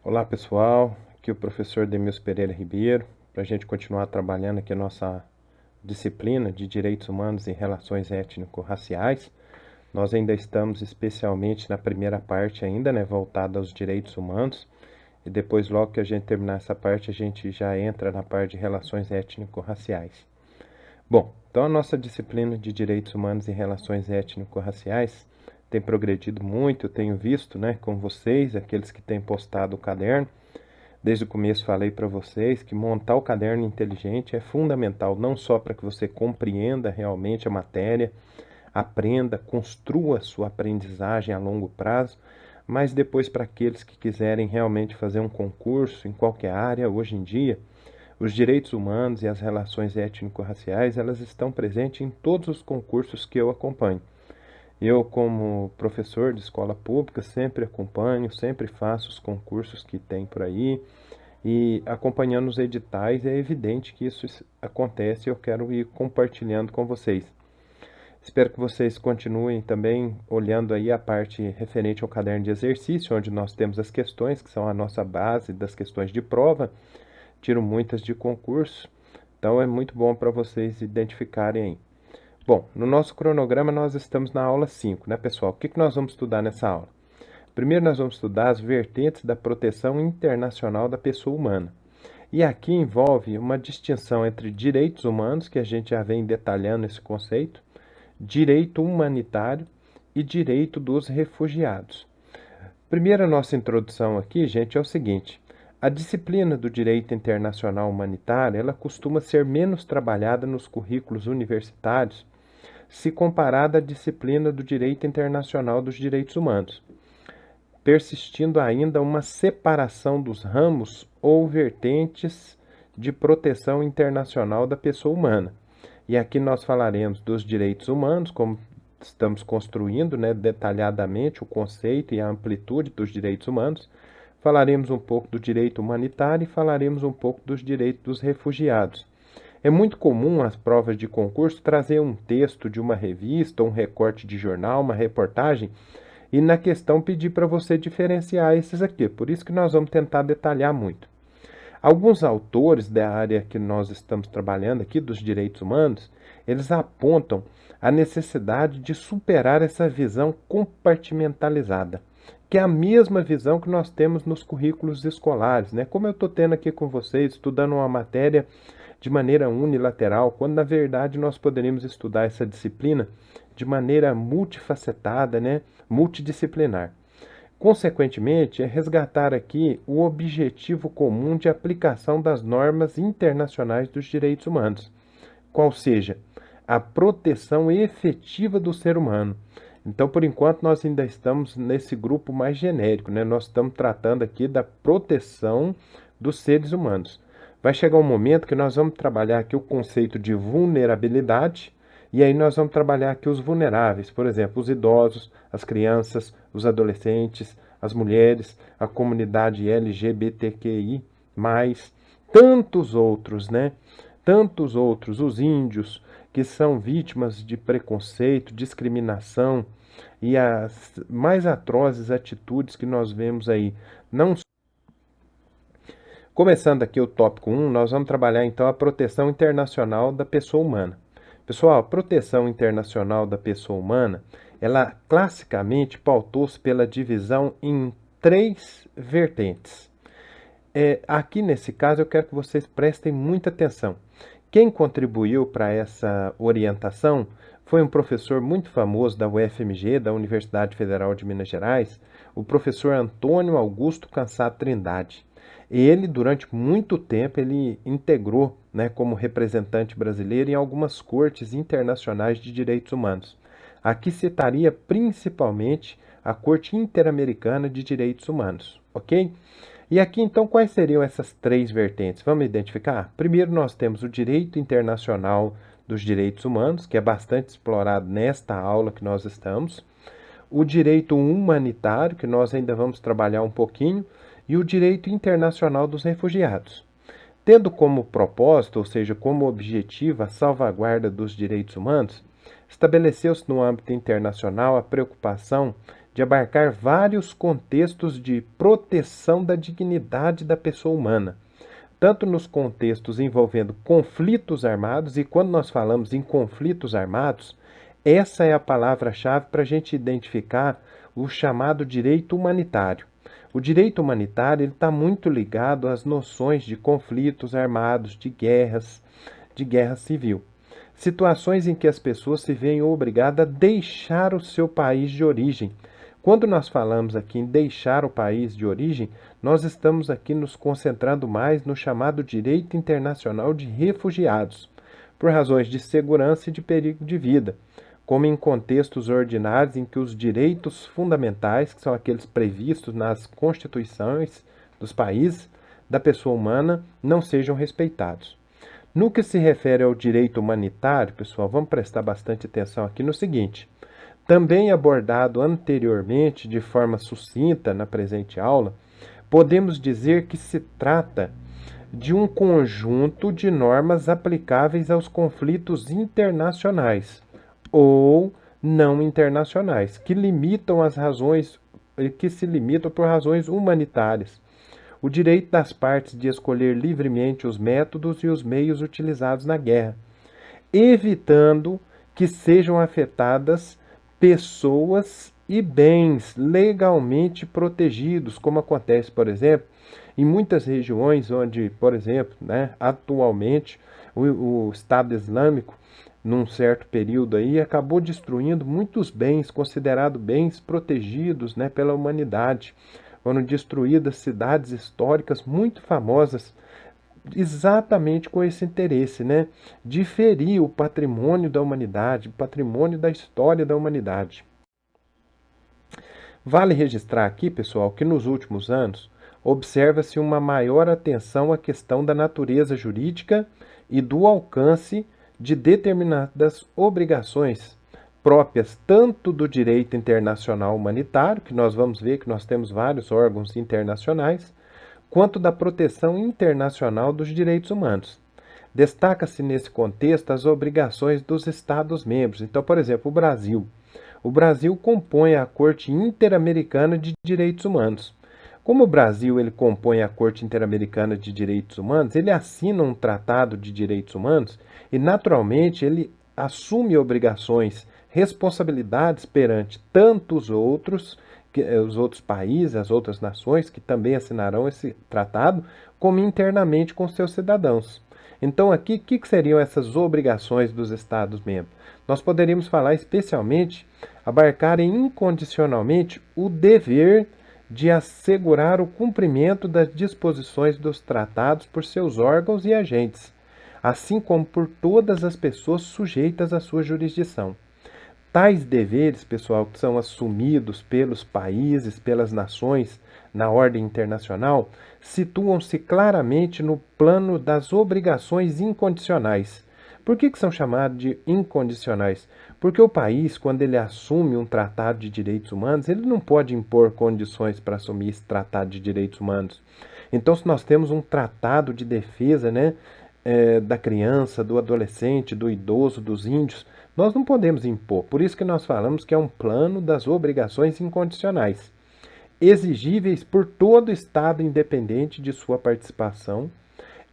Olá pessoal, aqui é o professor Demilson Pereira Ribeiro, para a gente continuar trabalhando aqui a nossa disciplina de Direitos Humanos e Relações Étnico-Raciais. Nós ainda estamos especialmente na primeira parte ainda, né, voltada aos direitos humanos, e depois logo que a gente terminar essa parte, a gente já entra na parte de relações étnico-raciais. Bom, então a nossa disciplina de Direitos Humanos e Relações Étnico-Raciais tem progredido muito, eu tenho visto, né, com vocês, aqueles que têm postado o caderno. Desde o começo falei para vocês que montar o caderno inteligente é fundamental, não só para que você compreenda realmente a matéria, aprenda, construa sua aprendizagem a longo prazo, mas depois para aqueles que quiserem realmente fazer um concurso em qualquer área, hoje em dia, os direitos humanos e as relações étnico-raciais, elas estão presentes em todos os concursos que eu acompanho. Eu, como professor de escola pública, sempre acompanho, sempre faço os concursos que tem por aí, e acompanhando os editais, é evidente que isso acontece e eu quero ir compartilhando com vocês. Espero que vocês continuem também olhando aí a parte referente ao caderno de exercício, onde nós temos as questões, que são a nossa base das questões de prova. Tiro muitas de concurso, então é muito bom para vocês identificarem aí. Bom, no nosso cronograma nós estamos na aula 5, né, pessoal? O que nós vamos estudar nessa aula? Primeiro nós vamos estudar as vertentes da proteção internacional da pessoa humana. E aqui envolve uma distinção entre direitos humanos, que a gente já vem detalhando esse conceito, direito humanitário e direito dos refugiados. Primeira nossa introdução aqui, gente, é o seguinte: a disciplina do direito internacional humanitário, ela costuma ser menos trabalhada nos currículos universitários se comparada à disciplina do direito internacional dos direitos humanos, persistindo ainda uma separação dos ramos ou vertentes de proteção internacional da pessoa humana. E aqui nós falaremos dos direitos humanos, como estamos construindo, né, detalhadamente o conceito e a amplitude dos direitos humanos. Falaremos um pouco do direito humanitário e falaremos um pouco dos direitos dos refugiados. É muito comum as provas de concurso trazer um texto de uma revista, um recorte de jornal, uma reportagem, e na questão pedir para você diferenciar esses aqui. Por isso que nós vamos tentar detalhar muito. Alguns autores da área que nós estamos trabalhando aqui, dos direitos humanos, eles apontam a necessidade de superar essa visão compartimentalizada, que é a mesma visão que nós temos nos currículos escolares, né? Como eu estou tendo aqui com vocês, estudando uma matéria de maneira unilateral, quando na verdade nós poderíamos estudar essa disciplina de maneira multifacetada, né? Multidisciplinar. Consequentemente, é resgatar aqui o objetivo comum de aplicação das normas internacionais dos direitos humanos, qual seja a proteção efetiva do ser humano. Então, por enquanto, nós ainda estamos nesse grupo mais genérico, né? Nós estamos tratando aqui da proteção dos seres humanos. Vai chegar um momento que nós vamos trabalhar aqui o conceito de vulnerabilidade, e aí nós vamos trabalhar aqui os vulneráveis, por exemplo, os idosos, as crianças, os adolescentes, as mulheres, a comunidade LGBTQI+, tantos outros, né? Tantos outros, os índios, que são vítimas de preconceito, discriminação e as mais atrozes atitudes que nós vemos aí. Não Começando aqui o tópico 1, nós vamos trabalhar então a proteção internacional da pessoa humana. Pessoal, a proteção internacional da pessoa humana, ela classicamente pautou-se pela divisão em três vertentes. Aqui nesse caso eu quero que vocês prestem muita atenção. Quem contribuiu para essa orientação foi um professor muito famoso da UFMG, da Universidade Federal de Minas Gerais, o professor Antônio Augusto Cansado Trindade. Ele, durante muito tempo, ele integrou, né, como representante brasileiro em algumas cortes internacionais de direitos humanos. Aqui citaria principalmente a Corte Interamericana de Direitos Humanos, ok? E aqui, então, quais seriam essas três vertentes? Vamos identificar? Primeiro, nós temos o direito internacional dos direitos humanos, que é bastante explorado nesta aula que nós estamos. O direito humanitário, que nós ainda vamos trabalhar um pouquinho, e o direito internacional dos refugiados. Tendo como propósito, ou seja, como objetivo, a salvaguarda dos direitos humanos, estabeleceu-se no âmbito internacional a preocupação de abarcar vários contextos de proteção da dignidade da pessoa humana, tanto nos contextos envolvendo conflitos armados, e quando nós falamos em conflitos armados, essa é a palavra-chave para a gente identificar o chamado direito humanitário. O direito humanitário está muito ligado às noções de conflitos armados, de guerra civil. Situações em que as pessoas se veem obrigadas a deixar o seu país de origem. Quando nós falamos aqui em deixar o país de origem, nós estamos aqui nos concentrando mais no chamado direito internacional de refugiados, por razões de segurança e de perigo de vida, como em contextos ordinários em que os direitos fundamentais, que são aqueles previstos nas constituições dos países, da pessoa humana, não sejam respeitados. No que se refere ao direito humanitário, pessoal, vamos prestar bastante atenção aqui no seguinte. Também abordado anteriormente de forma sucinta na presente aula, podemos dizer que se trata de um conjunto de normas aplicáveis aos conflitos internacionais ou não internacionais, que se limitam por razões humanitárias. O direito das partes de escolher livremente os métodos e os meios utilizados na guerra, evitando que sejam afetadas pessoas e bens legalmente protegidos, como acontece, por exemplo, em muitas regiões onde, por exemplo, atualmente o Estado Islâmico, num certo período aí, acabou destruindo muitos bens considerados bens protegidos, pela humanidade. Foram destruídas cidades históricas muito famosas, exatamente com esse interesse, de ferir o patrimônio da humanidade, o patrimônio da história da humanidade. Vale registrar aqui, pessoal, que nos últimos anos observa-se uma maior atenção à questão da natureza jurídica e do alcance de determinadas obrigações próprias tanto do direito internacional humanitário, que nós vamos ver que nós temos vários órgãos internacionais, quanto da proteção internacional dos direitos humanos. Destaca-se nesse contexto as obrigações dos Estados-membros. Então, por exemplo, o Brasil. O Brasil compõe a Corte Interamericana de Direitos Humanos. Como o Brasil ele compõe a Corte Interamericana de Direitos Humanos, ele assina um tratado de direitos humanos e, naturalmente, ele assume obrigações, responsabilidades perante tanto os outros países, as outras nações que também assinarão esse tratado, como internamente com seus cidadãos. Então, aqui, o que seriam essas obrigações dos Estados-membros? Nós poderíamos falar especialmente, abarcarem incondicionalmente o dever de assegurar o cumprimento das disposições dos tratados por seus órgãos e agentes, assim como por todas as pessoas sujeitas à sua jurisdição. Tais deveres, pessoal, que são assumidos pelos países, pelas nações na ordem internacional, situam-se claramente no plano das obrigações incondicionais. Por que são chamados de incondicionais? Porque o país, quando ele assume um tratado de direitos humanos, ele não pode impor condições para assumir esse tratado de direitos humanos. Então, se nós temos um tratado de defesa, da criança, do adolescente, do idoso, dos índios, nós não podemos impor. Por isso que nós falamos que é um plano das obrigações incondicionais, exigíveis por todo Estado independente de sua participação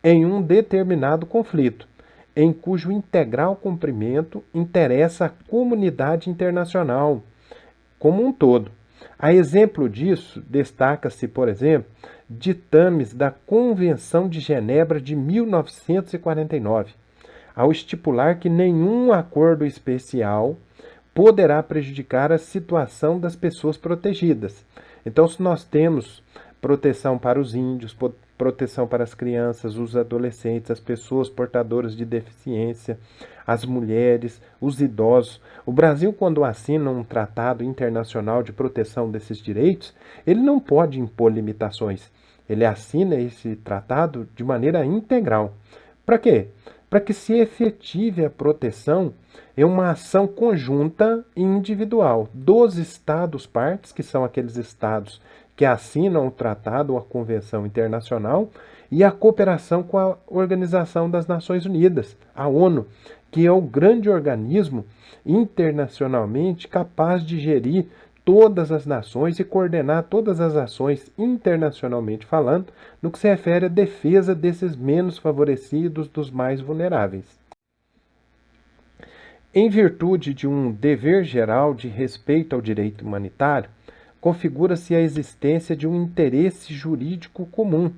em um determinado conflito, em cujo integral cumprimento interessa a comunidade internacional como um todo. A exemplo disso, destaca-se, por exemplo, ditames da Convenção de Genebra de 1949, ao estipular que nenhum acordo especial poderá prejudicar a situação das pessoas protegidas. Então, se nós temos proteção para os índios, proteção para as crianças, os adolescentes, as pessoas portadoras de deficiência, as mulheres, os idosos. O Brasil, quando assina um tratado internacional de proteção desses direitos, ele não pode impor limitações. Ele assina esse tratado de maneira integral. Para quê? Para que se efetive a proteção em uma ação conjunta e individual dos Estados-partes, que são aqueles Estados que assinam o tratado ou a convenção internacional, e a cooperação com a Organização das Nações Unidas, a ONU, que é o grande organismo internacionalmente capaz de gerir todas as nações e coordenar todas as ações internacionalmente falando no que se refere à defesa desses menos favorecidos, dos mais vulneráveis. Em virtude de um dever geral de respeito ao direito humanitário, configura-se a existência de um interesse jurídico comum,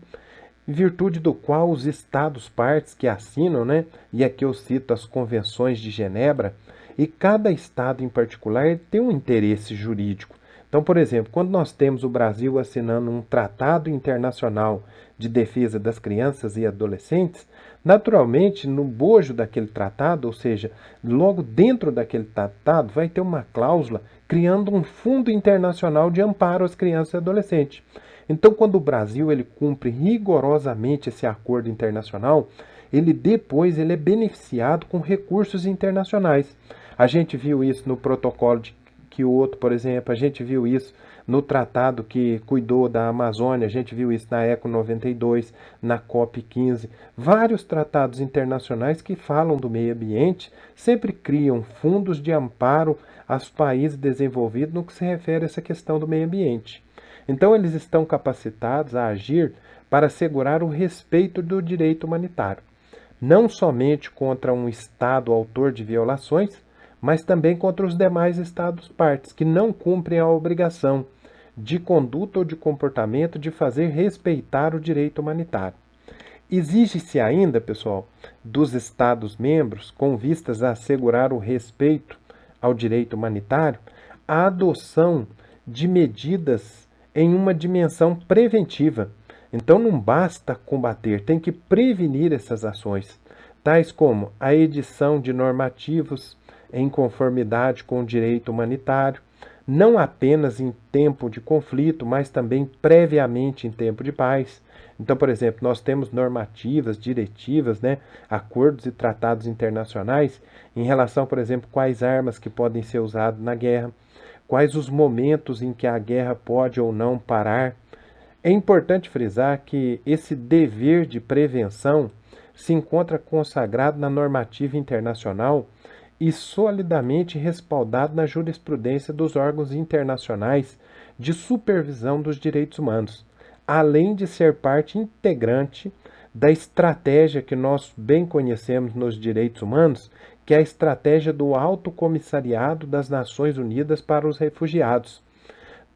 em virtude do qual os Estados-partes que assinam, e aqui eu cito as Convenções de Genebra, e cada Estado em particular tem um interesse jurídico. Então, por exemplo, quando nós temos o Brasil assinando um tratado internacional de defesa das crianças e adolescentes, naturalmente, no bojo daquele tratado, ou seja, logo dentro daquele tratado, vai ter uma cláusula criando um fundo internacional de amparo às crianças e adolescentes. Então, quando o Brasil ele cumpre rigorosamente esse acordo internacional, depois ele é beneficiado com recursos internacionais. A gente viu isso no protocolo de Kyoto, por exemplo, a gente viu isso no tratado que cuidou da Amazônia, a gente viu isso na ECO 92, na COP 15. Vários tratados internacionais que falam do meio ambiente sempre criam fundos de amparo aos países desenvolvidos no que se refere a essa questão do meio ambiente. Então, eles estão capacitados a agir para assegurar o respeito do direito humanitário, não somente contra um Estado autor de violações, mas também contra os demais Estados-partes, que não cumprem a obrigação de conduta ou de comportamento de fazer respeitar o direito humanitário. Exige-se ainda, pessoal, dos Estados-membros, com vistas a assegurar o respeito ao direito humanitário, a adoção de medidas em uma dimensão preventiva. Então não basta combater, tem que prevenir essas ações, tais como a edição de normativos em conformidade com o direito humanitário, não apenas em tempo de conflito, mas também previamente em tempo de paz. Então, por exemplo, nós temos normativas, diretivas, acordos e tratados internacionais em relação, por exemplo, quais armas que podem ser usadas na guerra, quais os momentos em que a guerra pode ou não parar. É importante frisar que esse dever de prevenção se encontra consagrado na normativa internacional e solidamente respaldado na jurisprudência dos órgãos internacionais de supervisão dos direitos humanos, além de ser parte integrante da estratégia que nós bem conhecemos nos direitos humanos, que é a estratégia do Alto Comissariado das Nações Unidas para os Refugiados,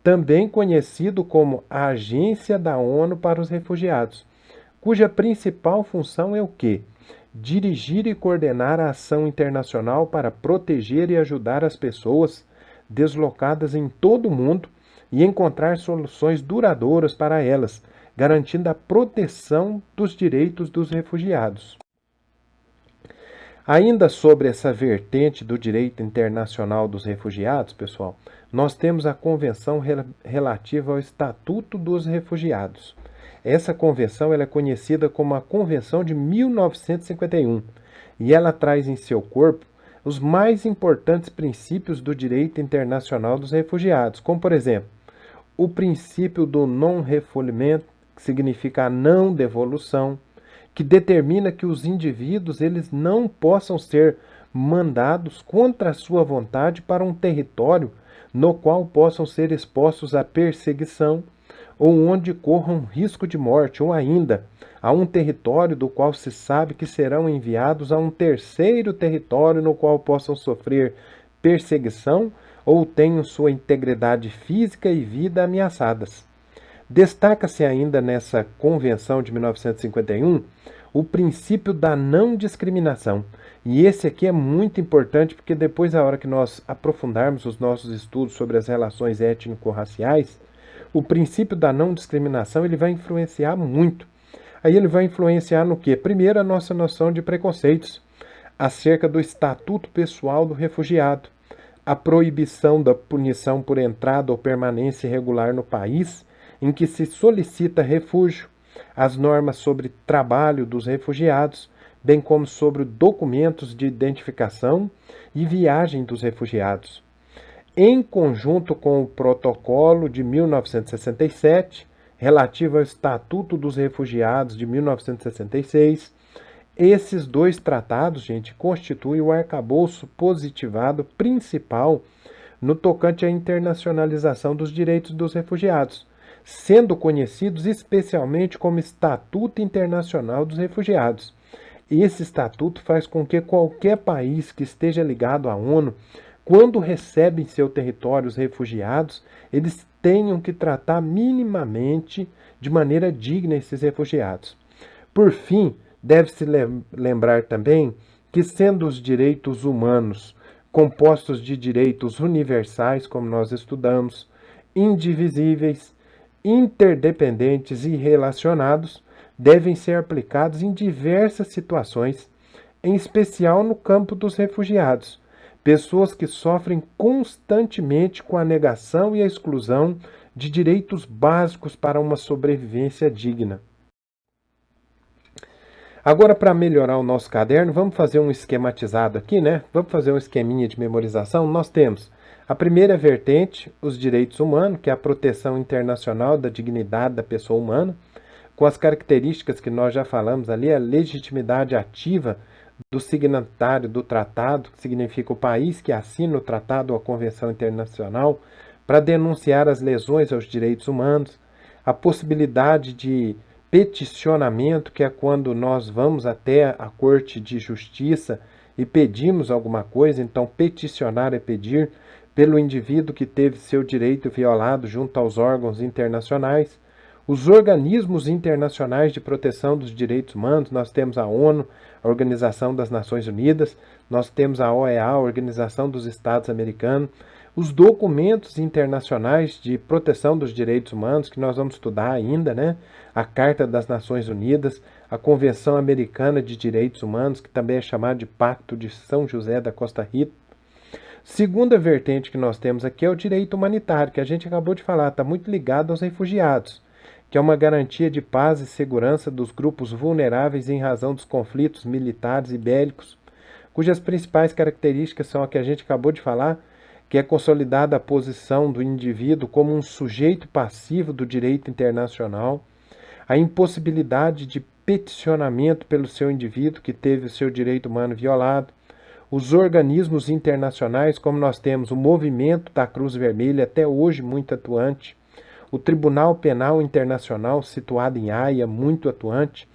também conhecido como a Agência da ONU para os Refugiados, cuja principal função é o quê? Dirigir e coordenar a ação internacional para proteger e ajudar as pessoas deslocadas em todo o mundo e encontrar soluções duradouras para elas, garantindo a proteção dos direitos dos refugiados. Ainda sobre essa vertente do direito internacional dos refugiados, pessoal, nós temos a Convenção relativa ao Estatuto dos Refugiados. Essa convenção ela é conhecida como a Convenção de 1951 e ela traz em seu corpo os mais importantes princípios do direito internacional dos refugiados, como, por exemplo, o princípio do non-refoulement, que significa a não devolução, que determina que os indivíduos eles não possam ser mandados contra a sua vontade para um território no qual possam ser expostos à perseguição ou onde corram risco de morte, ou ainda a um território do qual se sabe que serão enviados a um terceiro território no qual possam sofrer perseguição ou tenham sua integridade física e vida ameaçadas. Destaca-se ainda nessa Convenção de 1951 o princípio da não discriminação. E esse aqui é muito importante porque depois, na hora que nós aprofundarmos os nossos estudos sobre as relações étnico-raciais, o princípio da não discriminação ele vai influenciar muito. Aí ele vai influenciar no quê? Primeiro, a nossa noção de preconceitos acerca do estatuto pessoal do refugiado, a proibição da punição por entrada ou permanência irregular no país em que se solicita refúgio, as normas sobre trabalho dos refugiados, bem como sobre documentos de identificação e viagem dos refugiados. Em conjunto com o Protocolo de 1967, relativo ao Estatuto dos Refugiados de 1966, esses dois tratados, gente, constituem o arcabouço positivado principal no tocante à internacionalização dos direitos dos refugiados, sendo conhecidos especialmente como Estatuto Internacional dos Refugiados. Esse estatuto faz com que qualquer país que esteja ligado à ONU, quando recebe em seu território os refugiados, eles tenham que tratar minimamente de maneira digna esses refugiados. Por fim, deve-se lembrar também que, sendo os direitos humanos compostos de direitos universais, como nós estudamos, indivisíveis, interdependentes e relacionados, devem ser aplicados em diversas situações, em especial no campo dos refugiados, pessoas que sofrem constantemente com a negação e a exclusão de direitos básicos para uma sobrevivência digna. Agora, para melhorar o nosso caderno, vamos fazer um esquematizado aqui, né? Vamos fazer um esqueminha de memorização. Nós temos a primeira vertente, os direitos humanos, que é a proteção internacional da dignidade da pessoa humana, com as características que nós já falamos ali, a legitimidade ativa do signatário do tratado, que significa o país que assina o tratado ou a convenção internacional, para denunciar as lesões aos direitos humanos, a possibilidade de peticionamento, que é quando nós vamos até a Corte de Justiça e pedimos alguma coisa, então peticionar é pedir pelo indivíduo que teve seu direito violado junto aos órgãos internacionais. Os organismos internacionais de proteção dos direitos humanos, nós temos a ONU, a Organização das Nações Unidas, nós temos a OEA, a Organização dos Estados Americanos, os documentos internacionais de proteção dos direitos humanos, que nós vamos estudar ainda, né? A Carta das Nações Unidas, a Convenção Americana de Direitos Humanos, que também é chamada de Pacto de São José da Costa Rica. Segunda vertente que nós temos aqui é o direito humanitário, que a gente acabou de falar, está muito ligado aos refugiados, que é uma garantia de paz e segurança dos grupos vulneráveis em razão dos conflitos militares e bélicos, cujas principais características são a que a gente acabou de falar, que é consolidada a posição do indivíduo como um sujeito passivo do direito internacional, a impossibilidade de peticionamento pelo seu indivíduo que teve o seu direito humano violado, os organismos internacionais, como nós temos o movimento da Cruz Vermelha, até hoje muito atuante, o Tribunal Penal Internacional, situado em Haia, muito atuante,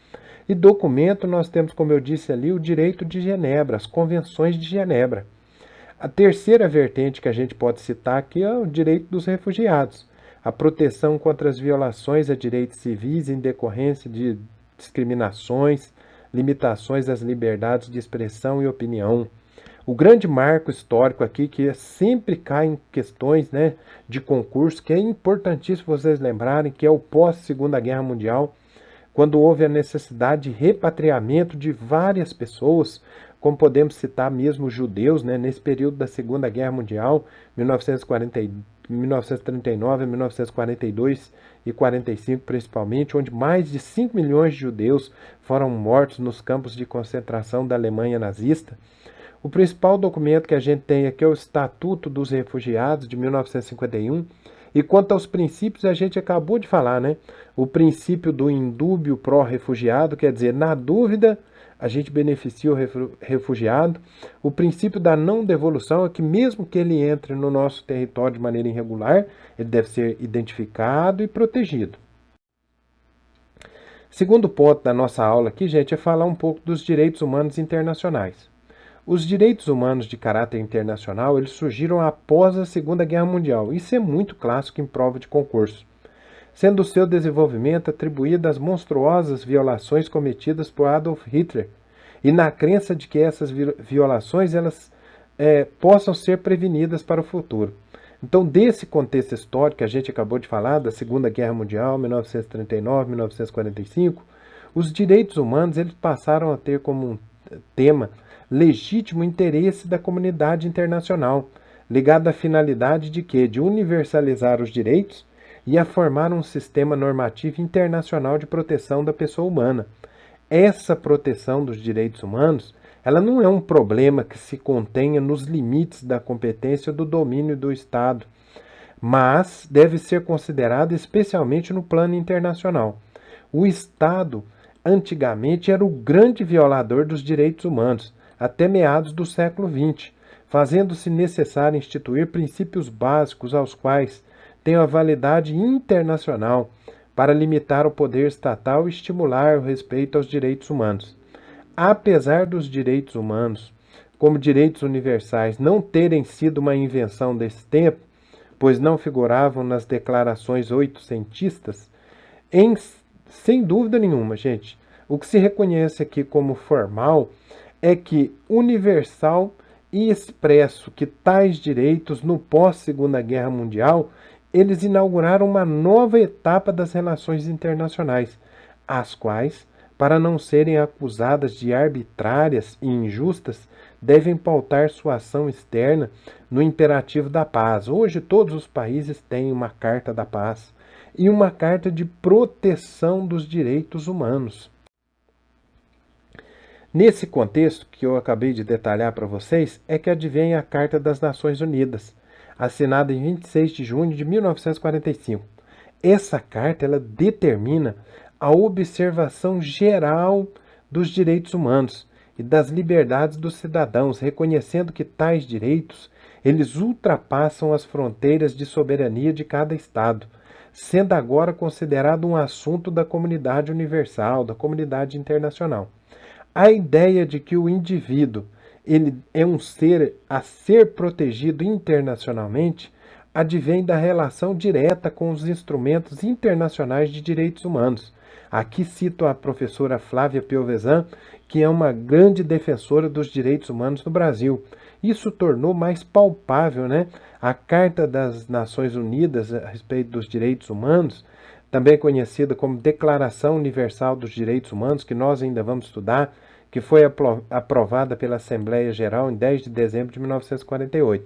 e documento nós temos, como eu disse ali, o direito de Genebra, as convenções de Genebra. A terceira vertente que a gente pode citar aqui é o direito dos refugiados, a proteção contra as violações a direitos civis em decorrência de discriminações, limitações às liberdades de expressão e opinião. O grande marco histórico aqui, que sempre cai em questões, né, de concurso, que é importantíssimo vocês lembrarem, que é o pós-Segunda Guerra Mundial, quando houve a necessidade de repatriamento de várias pessoas, como podemos citar mesmo judeus, né, nesse período da Segunda Guerra Mundial, 1939, 1942 e 45 principalmente, onde mais de 5 milhões de judeus foram mortos nos campos de concentração da Alemanha nazista. O principal documento que a gente tem aqui é o Estatuto dos Refugiados, de 1951, e quanto aos princípios, a gente acabou de falar, né? O princípio do indúbio pró-refugiado, quer dizer, na dúvida, a gente beneficia o refugiado. O princípio da não devolução é que mesmo que ele entre no nosso território de maneira irregular, ele deve ser identificado e protegido. Segundo ponto da nossa aula aqui, gente, é falar um pouco dos direitos humanos internacionais. Os direitos humanos de caráter internacional, eles surgiram após a Segunda Guerra Mundial. Isso é muito clássico em prova de concurso, sendo o seu desenvolvimento atribuído às monstruosas violações cometidas por Adolf Hitler, e na crença de que essas violações elas possam ser prevenidas para o futuro. Então, desse contexto histórico que a gente acabou de falar, da Segunda Guerra Mundial, 1939, 1945, os direitos humanos eles passaram a ter como um tema legítimo interesse da comunidade internacional, ligado à finalidade de quê? De universalizar os direitos e a formar um sistema normativo internacional de proteção da pessoa humana. Essa proteção dos direitos humanos, ela não é um problema que se contenha nos limites da competência do domínio do Estado, mas deve ser considerada especialmente no plano internacional. O Estado, antigamente, era o grande violador dos direitos humanos, até meados do século XX, fazendo-se necessário instituir princípios básicos aos quais tenham a validade internacional para limitar o poder estatal e estimular o respeito aos direitos humanos. Apesar dos direitos humanos, como direitos universais, não terem sido uma invenção desse tempo, pois não figuravam nas declarações oitocentistas, sem dúvida nenhuma, gente, o que se reconhece aqui como formal é que universal e expresso que tais direitos, no pós-Segunda Guerra Mundial, eles inauguraram uma nova etapa das relações internacionais, as quais, para não serem acusadas de arbitrárias e injustas, devem pautar sua ação externa no imperativo da paz. Hoje todos os países têm uma Carta da Paz e uma Carta de Proteção dos Direitos Humanos. Nesse contexto que eu acabei de detalhar para vocês, é que advém a Carta das Nações Unidas, assinada em 26 de junho de 1945. Essa carta ela determina a observação geral dos direitos humanos e das liberdades dos cidadãos, reconhecendo que tais direitos eles ultrapassam as fronteiras de soberania de cada Estado, sendo agora considerado um assunto da comunidade universal, da comunidade internacional. A ideia de que o indivíduo ele é um ser a ser protegido internacionalmente advém da relação direta com os instrumentos internacionais de direitos humanos. Aqui cito a professora Flávia Piovesan, que é uma grande defensora dos direitos humanos no Brasil. Isso tornou mais palpável, né, a Carta das Nações Unidas a respeito dos direitos humanos, também conhecida como Declaração Universal dos Direitos Humanos, que nós ainda vamos estudar, que foi aprovada pela Assembleia Geral em 10 de dezembro de 1948.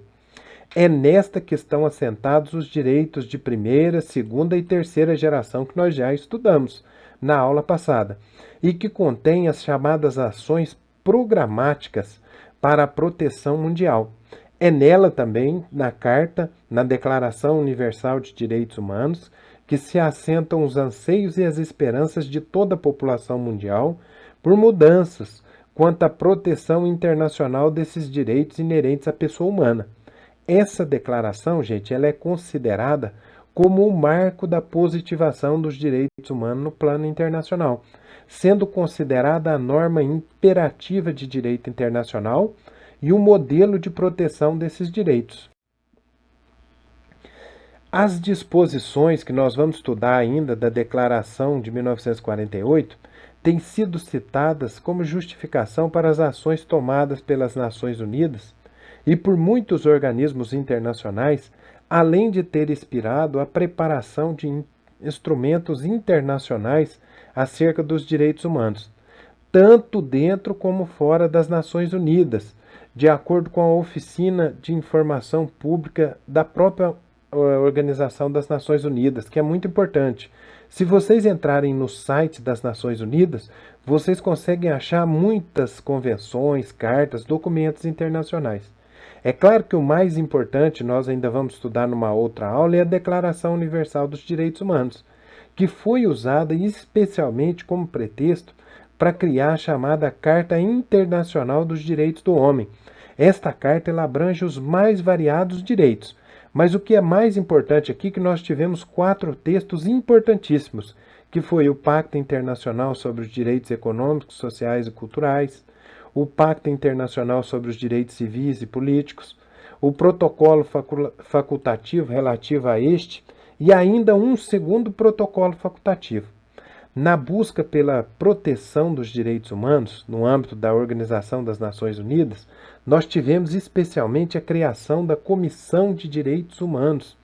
É nesta que estão assentados os direitos de primeira, segunda e terceira geração que nós já estudamos na aula passada, e que contém as chamadas ações programáticas para a proteção mundial. É nela também, na Carta, na Declaração Universal de Direitos Humanos, que se assentam os anseios e as esperanças de toda a população mundial por mudanças quanto à proteção internacional desses direitos inerentes à pessoa humana. Essa declaração, gente, ela é considerada como o marco da positivação dos direitos humanos no plano internacional, sendo considerada a norma imperativa de direito internacional e o modelo de proteção desses direitos. As disposições que nós vamos estudar ainda da Declaração de 1948 têm sido citadas como justificação para as ações tomadas pelas Nações Unidas e por muitos organismos internacionais, além de ter inspirado a preparação de instrumentos internacionais acerca dos direitos humanos, tanto dentro como fora das Nações Unidas, de acordo com a Oficina de Informação Pública da própria Organização das Nações Unidas, que é muito importante. Se vocês entrarem no site das Nações Unidas, vocês conseguem achar muitas convenções, cartas, documentos internacionais. É claro que o mais importante, nós ainda vamos estudar numa outra aula, é a Declaração Universal dos Direitos Humanos, que foi usada especialmente como pretexto para criar a chamada Carta Internacional dos Direitos do Homem. Esta carta ela abrange os mais variados direitos, mas o que é mais importante aqui é que nós tivemos 4 textos importantíssimos, que foi o Pacto Internacional sobre os Direitos Econômicos, Sociais e Culturais, o Pacto Internacional sobre os Direitos Civis e Políticos, o Protocolo Facultativo relativo a este e ainda um segundo protocolo facultativo. Na busca pela proteção dos direitos humanos, no âmbito da Organização das Nações Unidas, nós tivemos especialmente a criação da Comissão de Direitos Humanos,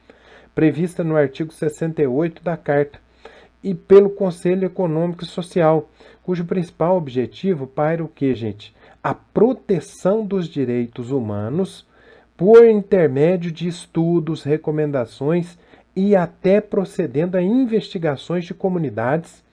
prevista no artigo 68 da Carta, e pelo Conselho Econômico e Social, cujo principal objetivo paira o quê, gente? A proteção dos direitos humanos por intermédio de estudos, recomendações e até procedendo a investigações de comunidades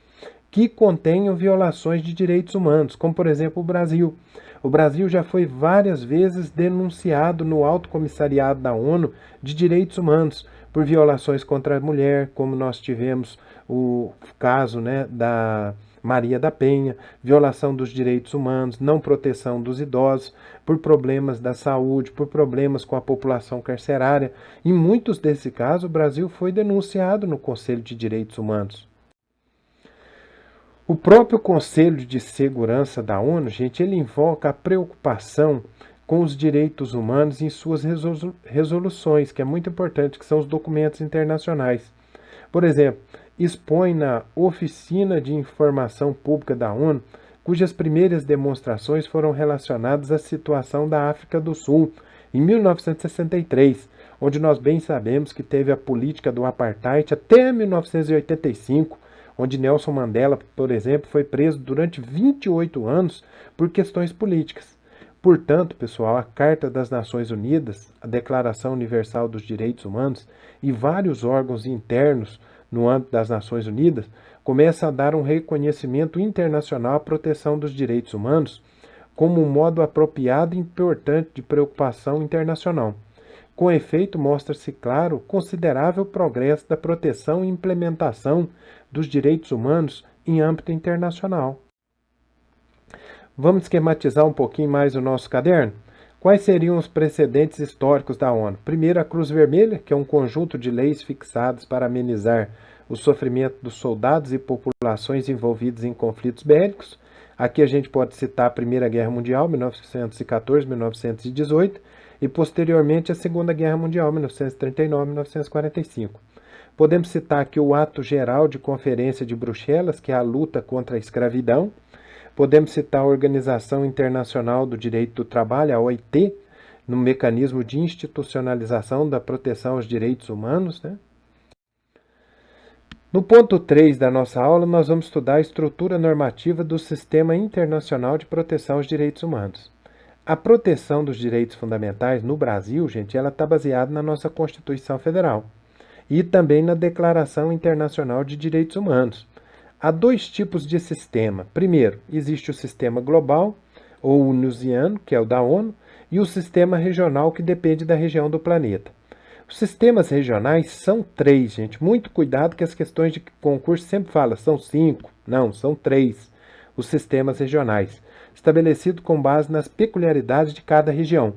que contenham violações de direitos humanos, como por exemplo o Brasil. O Brasil já foi várias vezes denunciado no Alto Comissariado da ONU de Direitos Humanos por violações contra a mulher, como nós tivemos o caso, né, da Maria da Penha, violação dos direitos humanos, não proteção dos idosos, por problemas da saúde, por problemas com a população carcerária. Em muitos desses casos, o Brasil foi denunciado no Conselho de Direitos Humanos. O próprio Conselho de Segurança da ONU, gente, ele invoca a preocupação com os direitos humanos em suas resoluções, que é muito importante, que são os documentos internacionais. Por exemplo, expõe na Oficina de Informação Pública da ONU, cujas primeiras demonstrações foram relacionadas à situação da África do Sul, em 1963, onde nós bem sabemos que teve a política do apartheid até 1985, onde Nelson Mandela, por exemplo, foi preso durante 28 anos por questões políticas. Portanto, pessoal, a Carta das Nações Unidas, a Declaração Universal dos Direitos Humanos e vários órgãos internos no âmbito das Nações Unidas começam a dar um reconhecimento internacional à proteção dos direitos humanos como um modo apropriado e importante de preocupação internacional. Com efeito, mostra-se claro considerável progresso da proteção e implementação dos direitos humanos em âmbito internacional. Vamos esquematizar um pouquinho mais o nosso caderno? Quais seriam os precedentes históricos da ONU? Primeiro, a Cruz Vermelha, que é um conjunto de leis fixadas para amenizar o sofrimento dos soldados e populações envolvidos em conflitos bélicos. Aqui a gente pode citar a Primeira Guerra Mundial, 1914-1918, e posteriormente a Segunda Guerra Mundial, 1939-1945. Podemos citar aqui o Ato Geral de Conferência de Bruxelas, que é a luta contra a escravidão. Podemos citar a Organização Internacional do Direito do Trabalho, a OIT, no mecanismo de institucionalização da proteção aos direitos humanos, né? No ponto 3 da nossa aula, nós vamos estudar a estrutura normativa do Sistema Internacional de Proteção aos Direitos Humanos. A proteção dos direitos fundamentais no Brasil, gente, ela está baseada na nossa Constituição Federal e também na Declaração Internacional de Direitos Humanos. Há dois tipos de sistema. Primeiro, existe o sistema global, ou onusiano, que é o da ONU, e o sistema regional, que depende da região do planeta. Os sistemas regionais são 3, gente. Muito cuidado que as questões de concurso sempre falam, são 5. Não, são 3 os sistemas regionais, estabelecidos com base nas peculiaridades de cada região.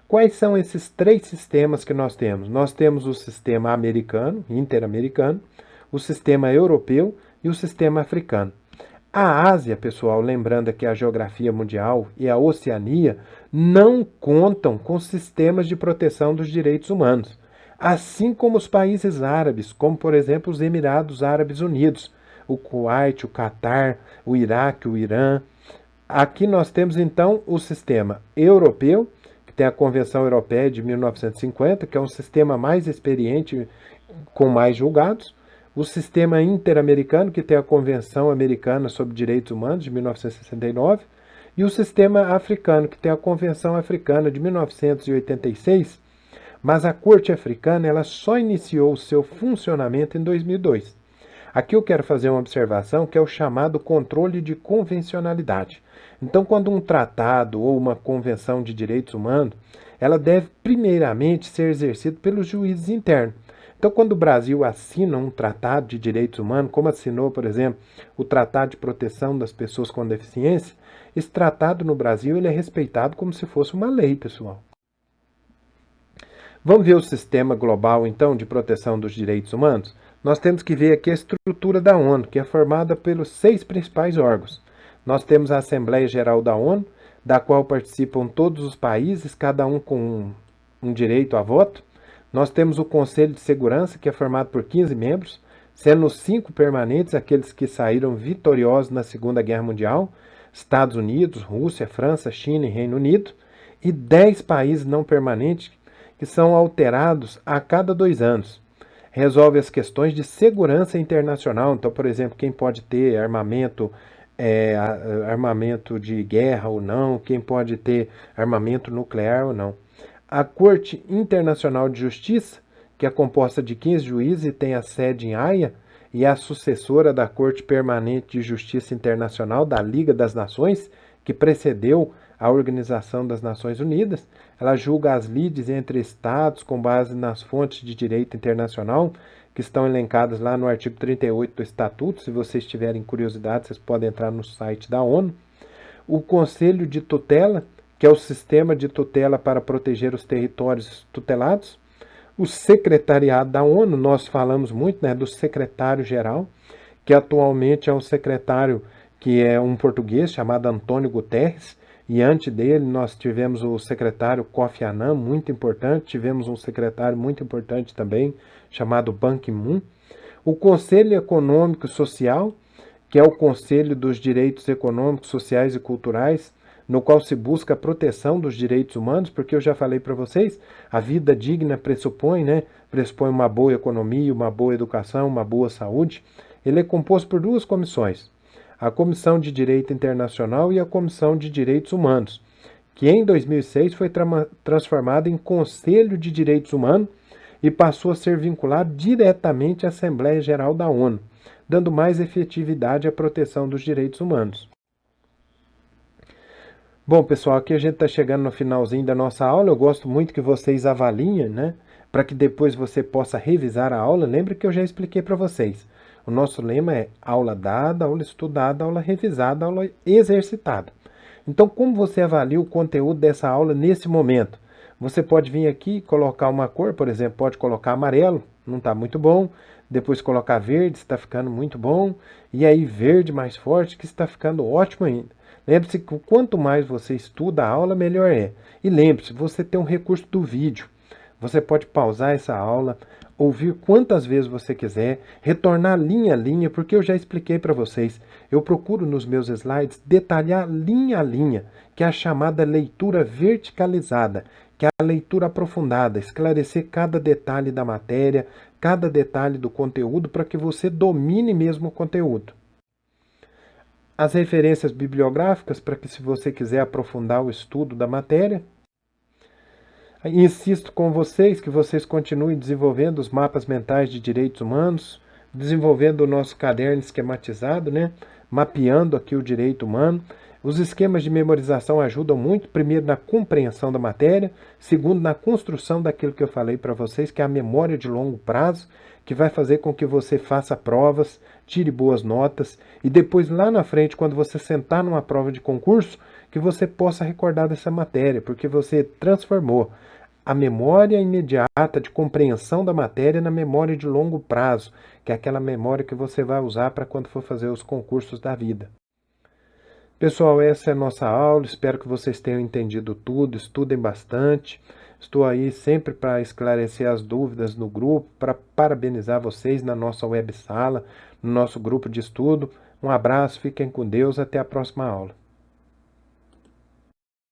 Quais são esses 3 sistemas que nós temos? Nós temos o sistema americano, interamericano, o sistema europeu e o sistema africano. A Ásia, pessoal, lembrando aqui a geografia mundial e a Oceania, não contam com sistemas de proteção dos direitos humanos, assim como os países árabes, como por exemplo os Emirados Árabes Unidos, o Kuwait, o Catar, o Iraque, o Irã. Aqui nós temos então o sistema europeu, que tem a Convenção Europeia de 1950, que é um sistema mais experiente com mais julgados. O sistema interamericano, que tem a Convenção Americana sobre Direitos Humanos, de 1969, e o sistema africano, que tem a Convenção Africana de 1986, mas a Corte Africana ela só iniciou o seu funcionamento em 2002. Aqui eu quero fazer uma observação que é o chamado controle de convencionalidade. Então, quando um tratado ou uma convenção de direitos humanos, ela deve primeiramente ser exercida pelos juízes internos. Então, quando o Brasil assina um tratado de direitos humanos, como assinou, por exemplo, o Tratado de Proteção das Pessoas com Deficiência, esse tratado no Brasil ele é respeitado como se fosse uma lei, pessoal. Vamos ver o sistema global, então, de proteção dos direitos humanos? Nós temos que ver aqui a estrutura da ONU, que é formada pelos 6 principais órgãos. Nós temos a Assembleia Geral da ONU, da qual participam todos os países, cada um com um direito a voto. Nós temos o Conselho de Segurança, que é formado por 15 membros, sendo 5 permanentes, aqueles que saíram vitoriosos na Segunda Guerra Mundial, Estados Unidos, Rússia, França, China e Reino Unido, e 10 países não permanentes, que são alterados a cada 2 anos. Resolve as questões de segurança internacional. Então, por exemplo, quem pode ter armamento de guerra ou não, quem pode ter armamento nuclear ou não. A Corte Internacional de Justiça, que é composta de 15 juízes e tem a sede em Haia, e é a sucessora da Corte Permanente de Justiça Internacional da Liga das Nações, que precedeu a Organização das Nações Unidas. Ela julga as lides entre estados com base nas fontes de direito internacional que estão elencadas lá no artigo 38 do Estatuto. Se vocês tiverem curiosidade, vocês podem entrar no site da ONU. O Conselho de Tutela, que é o sistema de tutela para proteger os territórios tutelados. O Secretariado da ONU, nós falamos muito, né, do secretário-geral, que atualmente é um secretário que é um português chamado Antônio Guterres, e antes dele nós tivemos o secretário Kofi Annan, muito importante, tivemos um secretário muito importante também, chamado Ban Ki-moon. O Conselho Econômico e Social, que é o Conselho dos Direitos Econômicos, Sociais e Culturais, no qual se busca a proteção dos direitos humanos, porque eu já falei para vocês, a vida digna pressupõe uma boa economia, uma boa educação, uma boa saúde. Ele é composto por duas comissões, a Comissão de Direito Internacional e a Comissão de Direitos Humanos, que em 2006 foi transformada em Conselho de Direitos Humanos e passou a ser vinculado diretamente à Assembleia Geral da ONU, dando mais efetividade à proteção dos direitos humanos. Bom, pessoal, aqui a gente está chegando no finalzinho da nossa aula. Eu gosto muito que vocês avaliem, né? Para que depois você possa revisar a aula. Lembre que eu já expliquei para vocês. O nosso lema é aula dada, aula estudada, aula revisada, aula exercitada. Então, como você avalia o conteúdo dessa aula nesse momento? Você pode vir aqui e colocar uma cor, por exemplo, pode colocar amarelo, não está muito bom. Depois colocar verde, está ficando muito bom. E aí verde mais forte, que está ficando ótimo ainda. Lembre-se que quanto mais você estuda a aula, melhor é. E lembre-se, você tem um recurso do vídeo. Você pode pausar essa aula, ouvir quantas vezes você quiser, retornar linha a linha, porque eu já expliquei para vocês. Eu procuro nos meus slides detalhar linha a linha, que é a chamada leitura verticalizada, que é a leitura aprofundada, esclarecer cada detalhe da matéria, cada detalhe do conteúdo, para que você domine mesmo o conteúdo. As referências bibliográficas, para que se você quiser aprofundar o estudo da matéria. Insisto com vocês que vocês continuem desenvolvendo os mapas mentais de direitos humanos, desenvolvendo o nosso caderno esquematizado, né? Mapeando aqui o direito humano. Os esquemas de memorização ajudam muito, primeiro na compreensão da matéria, segundo na construção daquilo que eu falei para vocês, que é a memória de longo prazo, que vai fazer com que você faça provas, tire boas notas, e depois lá na frente, quando você sentar numa prova de concurso, que você possa recordar dessa matéria, porque você transformou a memória imediata de compreensão da matéria na memória de longo prazo, que é aquela memória que você vai usar para quando for fazer os concursos da vida. Pessoal, essa é a nossa aula, espero que vocês tenham entendido tudo, estudem bastante. Estou aí sempre para esclarecer as dúvidas no grupo, para parabenizar vocês na nossa web sala, no nosso grupo de estudo. Um abraço, fiquem com Deus, até a próxima aula.